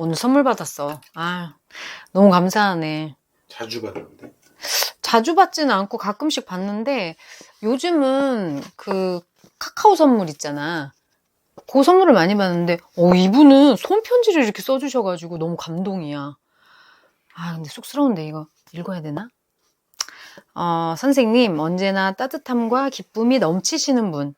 오늘 선물 받았어. 아, 너무 감사하네. 자주 받는데? 자주 받지는 않고 가끔씩 받는데 요즘은 그 카카오 선물 있잖아. 그 선물을 많이 받는데 이분은 손편지를 이렇게 써주셔가지고 너무 감동이야. 아, 근데 쑥스러운데 이거 읽어야 되나? 선생님, 언제나 따뜻함과 기쁨이 넘치시는 분.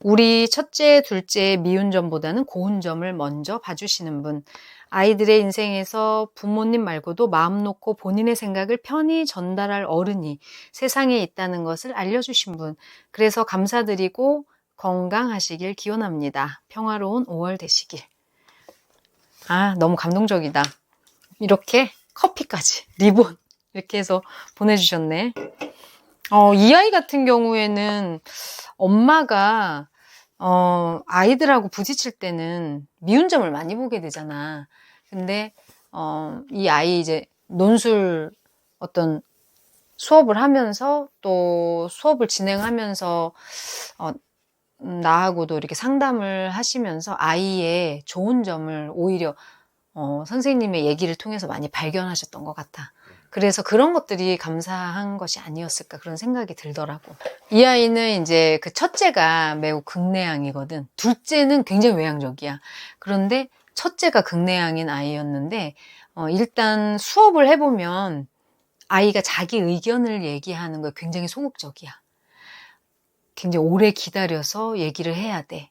우리 첫째, 둘째 미운 점보다는 고운 점을 먼저 봐주시는 분. 아이들의 인생에서 부모님 말고도 마음 놓고 본인의 생각을 편히 전달할 어른이 세상에 있다는 것을 알려주신 분. 그래서 감사드리고 건강하시길 기원합니다. 평화로운 5월 되시길. 아, 너무 감동적이다. 이렇게 커피까지, 리본 이렇게 해서 보내주셨네. 이 아이 같은 경우에는 엄마가 아이들하고 부딪힐 때는 미운 점을 많이 보게 되잖아. 근데 이 아이 이제 논술 어떤 수업을 하면서 또 수업을 진행하면서 나하고도 이렇게 상담을 하시면서 아이의 좋은 점을 오히려 선생님의 얘기를 통해서 많이 발견하셨던 것 같아. 그래서 그런 것들이 감사한 것이 아니었을까 그런 생각이 들더라고. 이 아이는 이제 그 첫째가 매우 극내향이거든. 둘째는 굉장히 외향적이야. 그런데 첫째가 극내향인 아이였는데 일단 수업을 해보면 아이가 자기 의견을 얘기하는 거에 굉장히 소극적이야. 굉장히 오래 기다려서 얘기를 해야 돼.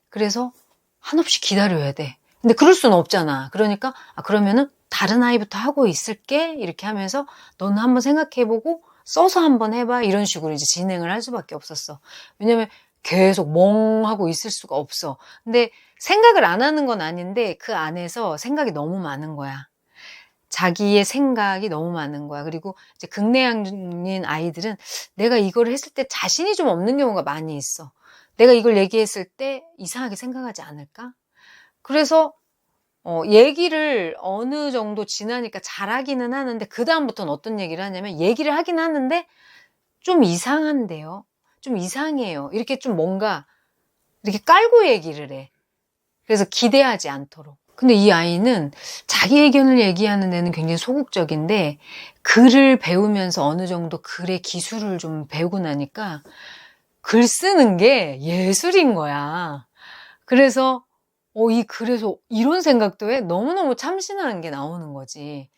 그래서 한없이 기다려야 돼. 근데 그럴 수는 없잖아. 그러니까 그러면은 다른 아이부터 하고 있을게 이렇게 하면서 너는 한번 생각해보고 써서 한번 해봐 이런 식으로 이제 진행을 할 수밖에 없었어. 왜냐면 계속 멍하고 있을 수가 없어. 근데 생각을 안 하는 건 아닌데 그 안에서 생각이 너무 많은 거야. 자기의 생각이 너무 많은 거야. 그리고 이제 극내향인 아이들은 내가 이걸 했을 때 자신이 좀 없는 경우가 많이 있어. 내가 이걸 얘기했을 때 이상하게 생각하지 않을까? 그래서 얘기를 어느 정도 지나니까 잘하기는 하는데 그 다음부터는 어떤 얘기를 하냐면 얘기를 하긴 하는데 좀 이상한데요. 좀 이상해요. 이렇게 좀 뭔가 이렇게 깔고 얘기를 해. 그래서 기대하지 않도록. 근데 이 아이는 자기 의견을 얘기하는 데는 굉장히 소극적인데 글을 배우면서 어느 정도 글의 기술을 좀 배우고 나니까 글 쓰는 게 예술인 거야. 그래서 이 글에서 이런 생각도 해? 너무너무 참신한 게 나오는 거지.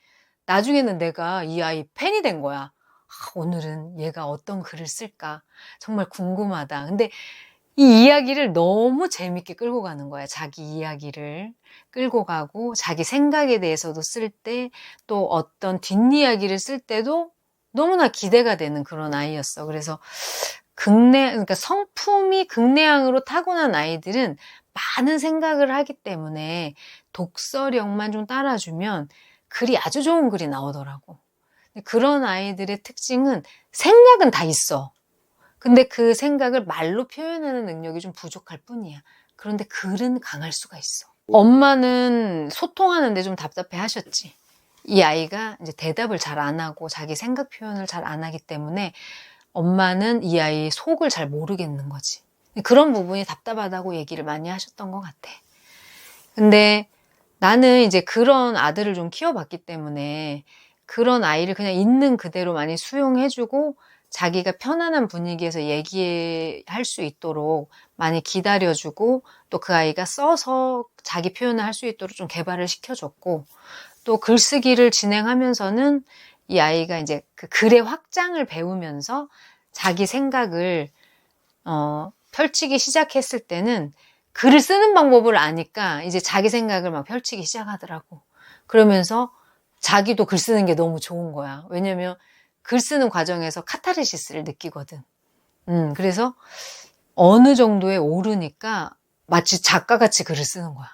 나중에는 내가 이 아이 팬이 된 거야. 오늘은 얘가 어떤 글을 쓸까? 정말 궁금하다. 근데 이 이야기를 너무 재밌게 끌고 가는 거야. 자기 이야기를 끌고 가고 자기 생각에 대해서도 쓸 때 또 어떤 뒷이야기를 쓸 때도 너무나 기대가 되는 그런 아이였어. 그래서 그러니까 성품이 극내향으로 타고난 아이들은 많은 생각을 하기 때문에 독서력만 좀 따라주면 글이 아주 좋은 글이 나오더라고. 그런 아이들의 특징은 생각은 다 있어. 근데 그 생각을 말로 표현하는 능력이 좀 부족할 뿐이야. 그런데 글은 강할 수가 있어. 엄마는 소통하는데 좀 답답해 하셨지. 이 아이가 이제 대답을 잘 안 하고 자기 생각 표현을 잘 안 하기 때문에 엄마는 이 아이의 속을 잘 모르겠는 거지. 그런 부분이 답답하다고 얘기를 많이 하셨던 것 같아. 근데 나는 이제 그런 아들을 좀 키워봤기 때문에 그런 아이를 그냥 있는 그대로 많이 수용해주고 자기가 편안한 분위기에서 얘기할 수 있도록 많이 기다려주고 또 그 아이가 써서 자기 표현을 할 수 있도록 좀 개발을 시켜줬고 또 글쓰기를 진행하면서는 이 아이가 이제 그 글의 확장을 배우면서 자기 생각을 펼치기 시작했을 때는 글을 쓰는 방법을 아니까 이제 자기 생각을 막 펼치기 시작하더라고. 그러면서 자기도 글 쓰는 게 너무 좋은 거야. 왜냐면 글 쓰는 과정에서 카타르시스를 느끼거든. 그래서 어느 정도에 오르니까 마치 작가같이 글을 쓰는 거야.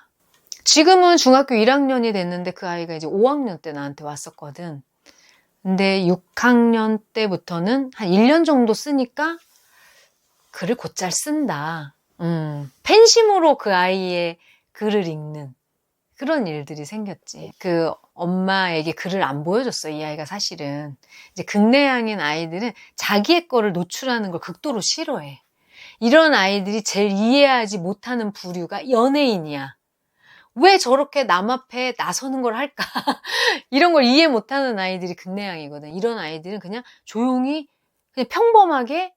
지금은 중학교 1학년이 됐는데 그 아이가 이제 5학년 때 나한테 왔었거든. 근데 6학년 때부터는 한 1년 정도 쓰니까 글을 곧잘 쓴다. 팬심으로 그 아이의 글을 읽는 그런 일들이 생겼지. 그 엄마에게 글을 안 보여줬어, 이 아이가 사실은. 이제 극내향인 아이들은 자기의 거를 노출하는 걸 극도로 싫어해. 이런 아이들이 제일 이해하지 못하는 부류가 연예인이야. 왜 저렇게 남 앞에 나서는 걸 할까? 이런 걸 이해 못하는 아이들이 극내향이거든. 이런 아이들은 그냥 조용히 그냥 평범하게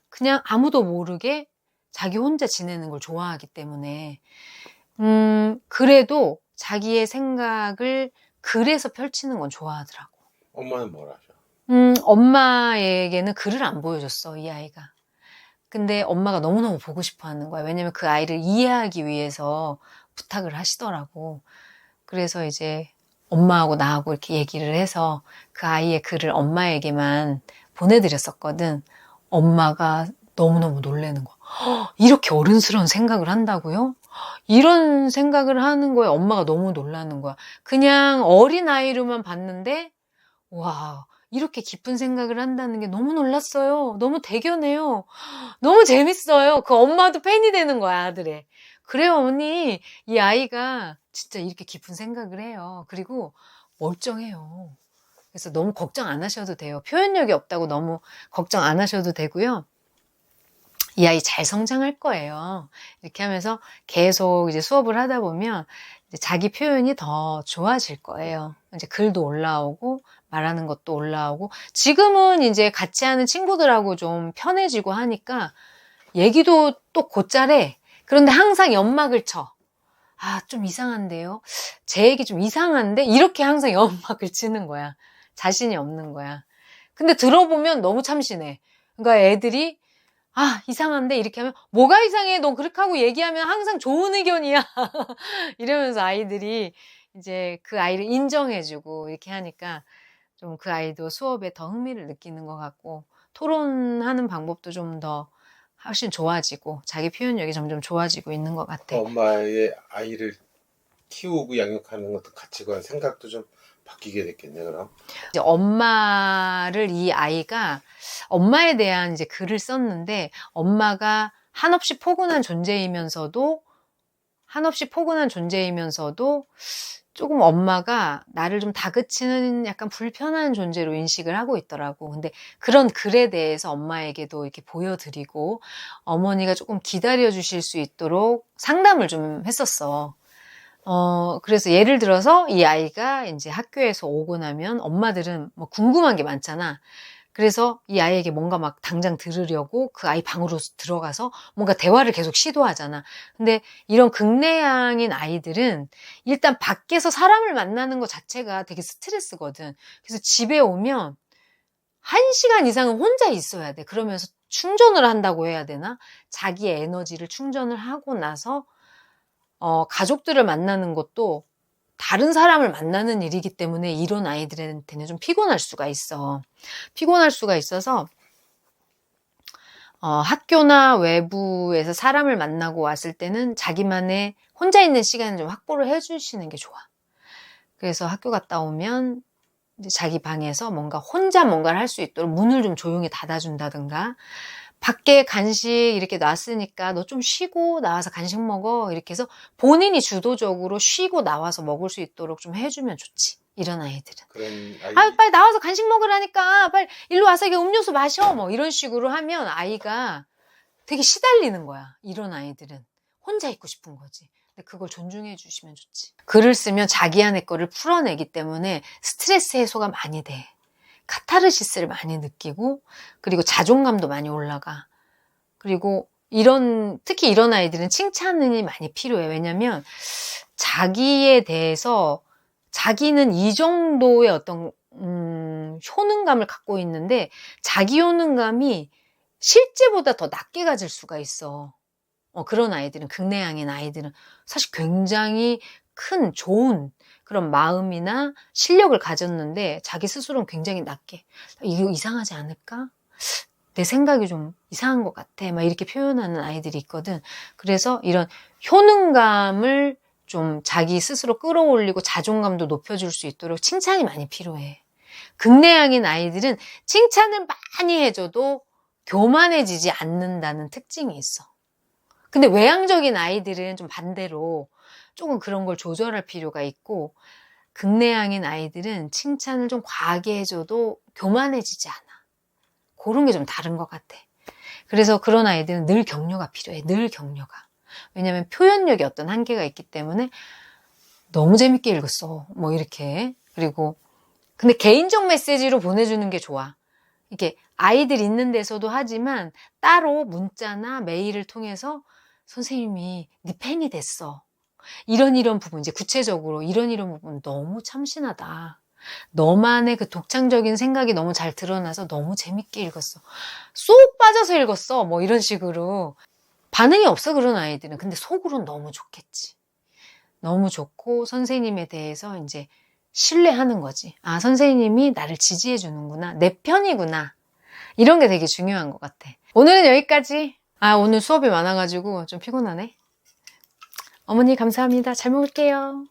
그냥 아무도 모르게 자기 혼자 지내는 걸 좋아하기 때문에 그래도 자기의 생각을 글에서 펼치는 건 좋아하더라고. 엄마는 뭘 하셔? 엄마에게는 글을 안 보여줬어, 이 아이가. 근데 엄마가 너무너무 보고 싶어 하는 거야. 왜냐면 그 아이를 이해하기 위해서 부탁을 하시더라고. 그래서 이제 엄마하고 나하고 이렇게 얘기를 해서 그 아이의 글을 엄마에게만 보내드렸었거든. 엄마가 너무너무 놀라는 거야. 이렇게 어른스러운 생각을 한다고요? 이런 생각을 하는 거에 엄마가 너무 놀라는 거야. 그냥 어린아이로만 봤는데 와, 이렇게 깊은 생각을 한다는 게 너무 놀랐어요. 너무 대견해요. 너무 재밌어요. 그 엄마도 팬이 되는 거야, 아들의. 그래요, 어머니. 이 아이가 진짜 이렇게 깊은 생각을 해요. 그리고 멀쩡해요. 그래서 너무 걱정 안 하셔도 돼요. 표현력이 없다고 너무 걱정 안 하셔도 되고요. 이 아이 잘 성장할 거예요. 이렇게 하면서 계속 이제 수업을 하다 보면 이제 자기 표현이 더 좋아질 거예요. 이제 글도 올라오고 말하는 것도 올라오고 지금은 이제 같이 하는 친구들하고 좀 편해지고 하니까 얘기도 또 곧잘해. 그런데 항상 연막을 쳐. 아, 좀 이상한데요? 제 얘기 좀 이상한데? 이렇게 항상 연막을 치는 거야. 자신이 없는 거야. 근데 들어보면 너무 참신해. 그러니까 애들이 아, 이상한데? 이렇게 하면, 뭐가 이상해? 너 그렇게 하고 얘기하면 항상 좋은 의견이야. 이러면서 아이들이 이제 그 아이를 인정해주고 이렇게 하니까 좀 그 아이도 수업에 더 흥미를 느끼는 것 같고, 토론하는 방법도 좀 더 훨씬 좋아지고, 자기 표현력이 점점 좋아지고 있는 것 같아. 엄마의 아이를 키우고 양육하는 것도 가치관, 생각도 좀 바뀌게 됐겠네, 그럼. 이제 엄마를 이 아이가 엄마에 대한 이제 글을 썼는데 엄마가 한없이 포근한 존재이면서도 조금 엄마가 나를 좀 다그치는 약간 불편한 존재로 인식을 하고 있더라고. 근데 그런 글에 대해서 엄마에게도 이렇게 보여드리고 어머니가 조금 기다려 주실 수 있도록 상담을 좀 했었어. 그래서 예를 들어서 이 아이가 이제 학교에서 오고 나면 엄마들은 뭐 궁금한 게 많잖아. 그래서 이 아이에게 뭔가 막 당장 들으려고 그 아이 방으로 들어가서 뭔가 대화를 계속 시도하잖아. 근데 이런 극내향인 아이들은 일단 밖에서 사람을 만나는 것 자체가 되게 스트레스거든. 그래서 집에 오면 1시간 이상은 혼자 있어야 돼. 그러면서 충전을 한다고 해야 되나? 자기의 에너지를 충전을 하고 나서 가족들을 만나는 것도 다른 사람을 만나는 일이기 때문에 이런 아이들한테는 좀 피곤할 수가 있어. 피곤할 수가 있어서 학교나 외부에서 사람을 만나고 왔을 때는 자기만의 혼자 있는 시간을 좀 확보를 해주시는 게 좋아. 그래서 학교 갔다 오면 이제 자기 방에서 혼자 뭔가를 할 수 있도록 문을 좀 조용히 닫아준다든가 밖에 간식 이렇게 놨으니까 너 좀 쉬고 나와서 간식 먹어 이렇게 해서 본인이 주도적으로 쉬고 나와서 먹을 수 있도록 좀 해주면 좋지. 이런 아이들은. 그런 아, 빨리 나와서 간식 먹으라니까. 빨리 일로 와서 이게 음료수 마셔. 뭐 이런 식으로 하면 아이가 되게 시달리는 거야. 이런 아이들은. 혼자 있고 싶은 거지. 근데 그걸 존중해 주시면 좋지. 글을 쓰면 자기 안의 거를 풀어내기 때문에 스트레스 해소가 많이 돼. 카타르시스를 많이 느끼고 그리고 자존감도 많이 올라가. 그리고 특히 이런 아이들은 칭찬이 많이 필요해. 왜냐면 자기에 대해서 자기는 이 정도의 어떤 효능감을 갖고 있는데 자기 효능감이 실제보다 더 낮게 가질 수가 있어. 그런 아이들은 극내향인 아이들은 사실 굉장히 큰 좋은 그런 마음이나 실력을 가졌는데 자기 스스로는 굉장히 낮게 이거 이상하지 않을까? 내 생각이 좀 이상한 것 같아. 막 이렇게 표현하는 아이들이 있거든. 그래서 이런 효능감을 좀 자기 스스로 끌어올리고 자존감도 높여줄 수 있도록 칭찬이 많이 필요해. 극내향인 아이들은 칭찬을 많이 해줘도 교만해지지 않는다는 특징이 있어. 근데 외향적인 아이들은 좀 반대로 조금 그런 걸 조절할 필요가 있고 극내향인 아이들은 칭찬을 좀 과하게 해줘도 교만해지지 않아. 그런 게 좀 다른 것 같아. 그래서 그런 아이들은 늘 격려가 필요해. 늘 격려가. 왜냐하면 표현력이 어떤 한계가 있기 때문에 너무 재밌게 읽었어. 뭐 이렇게. 그리고 근데 개인적 메시지로 보내주는 게 좋아. 이게 아이들 있는 데서도 하지만 따로 문자나 메일을 통해서 선생님이 네 팬이 됐어. 이런 부분, 이제 구체적으로 이런 부분 너무 참신하다. 너만의 그 독창적인 생각이 너무 잘 드러나서 너무 재밌게 읽었어. 쏙 빠져서 읽었어. 뭐 이런 식으로. 반응이 없어, 그런 아이들은. 근데 속으로는 너무 좋겠지. 너무 좋고 선생님에 대해서 이제 신뢰하는 거지. 아, 선생님이 나를 지지해 주는구나. 내 편이구나. 이런 게 되게 중요한 것 같아. 오늘은 여기까지. 아, 오늘 수업이 많아가지고 좀 피곤하네. 어머니 감사합니다. 잘 먹을게요.